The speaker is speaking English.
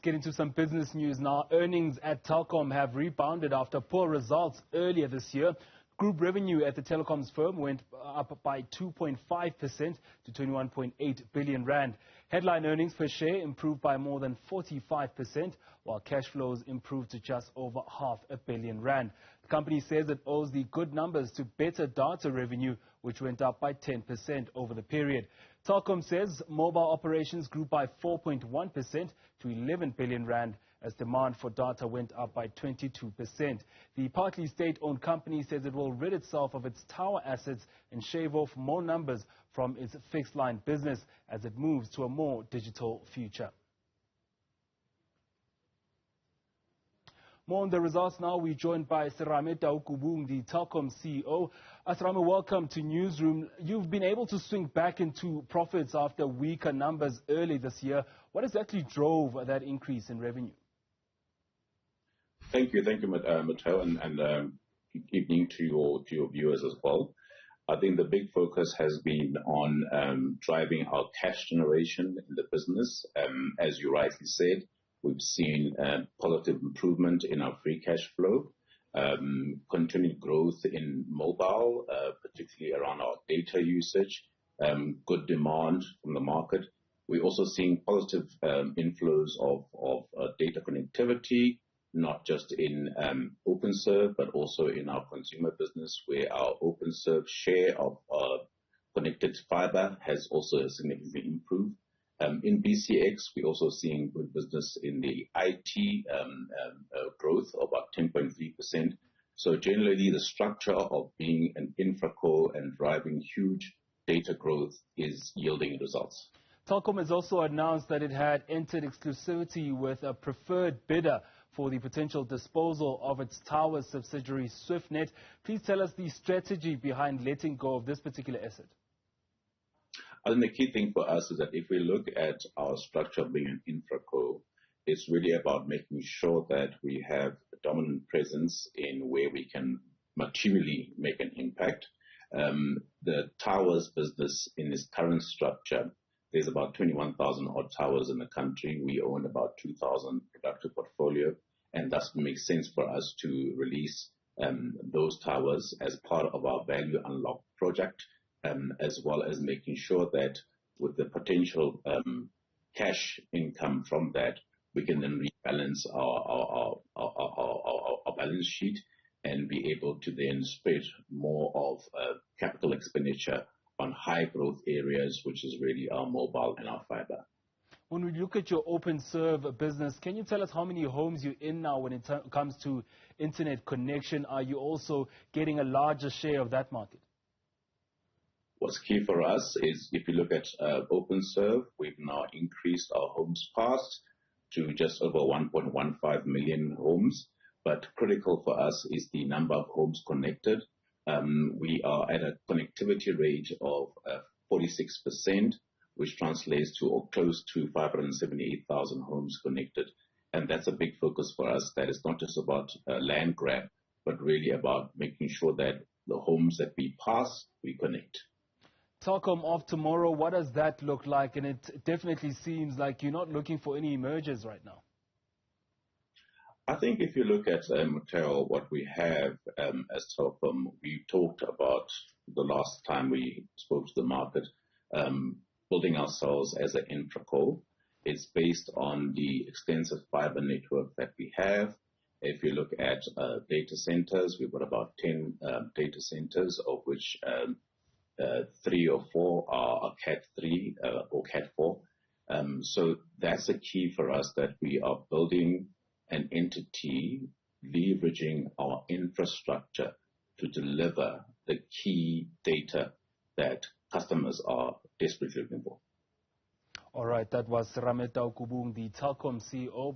get into some business news now. Earnings at Telkom have rebounded after poor results earlier this year. Group revenue at the telecoms firm went up by 2.5% to 21.8 billion rand. Headline earnings per share improved by more than 45%, while cash flows improved to just over R500 million. The company says it owes the good numbers to better data revenue, which went up by 10% over the period. Telkom says mobile operations grew by 4.1% to 11 billion rand as demand for data went up by 22%. The partly state-owned company says it will rid itself of its tower assets and shave off more numbers from its fixed-line business as it moves to a more digital future. More on the results now. We're joined by Serame Taukobong, the Telkom CEO. Serame, welcome to Newsroom. You've been able to swing back into profits after weaker numbers early this year. What exactly drove that increase in revenue? Thank you, Matteo, and good evening to your viewers as well. I think the big focus has been on driving our cash generation in the business. As you rightly said, we've seen positive improvement in our free cash flow, continued growth in mobile, particularly around our data usage, good demand from the market. We're also seeing positive inflows of data connectivity, not just in OpenServe, but also in our consumer business, where our OpenServe share of connected fiber has also significantly improved. In BCX, we're also seeing good business in the IT growth of about 10.3%. So generally, the structure of being an infraco and driving huge data growth is yielding results. Telkom has also announced that it had entered exclusivity with a preferred bidder for the potential disposal of its tower subsidiary SwiftNet. Please tell us the strategy behind letting go of this particular asset. I think the key thing for us is that if we look at our structure of being an infraco, it's really about making sure that we have a dominant presence in where we can materially make an impact. The towers business in its current structure, there's about 21,000 odd towers in the country. We own about 2,000 productive portfolio, and thus it makes sense for us to release those towers as part of our value unlock project, as well as making sure that with the potential cash income from that, we can then rebalance our balance sheet and be able to then spread more of capital expenditure on high growth areas, which is really our mobile and our fiber. When we look at your OpenServe business, can you tell us how many homes you're in now when it comes to internet connection? Are you also getting a larger share of that market? What's key for us is if you look at OpenServe, we've now increased our homes passed to just over 1.15 million homes. But critical for us is the number of homes connected. We are at a connectivity rate of 46%, which translates to or close to 578,000 homes connected. And that's a big focus for us. That is not just about land grab, but really about making sure that the homes that we pass, we connect. Telkom of tomorrow, what does that look like? And it definitely seems like you're not looking for any mergers right now. I think if you look at, Matteo, what we have as Telkom, we talked about the last time we spoke to the market, building ourselves as an infraco. It's based on the extensive fiber network that we have. If you look at data centers, we've got about 10 data centers, of which 3 or 4 are Cat 3 or Cat 4. So that's a key for us, that we are building an entity leveraging our infrastructure to deliver the key data that customers are desperately looking for. All right, that was Serame Taukobong, the Telkom CEO.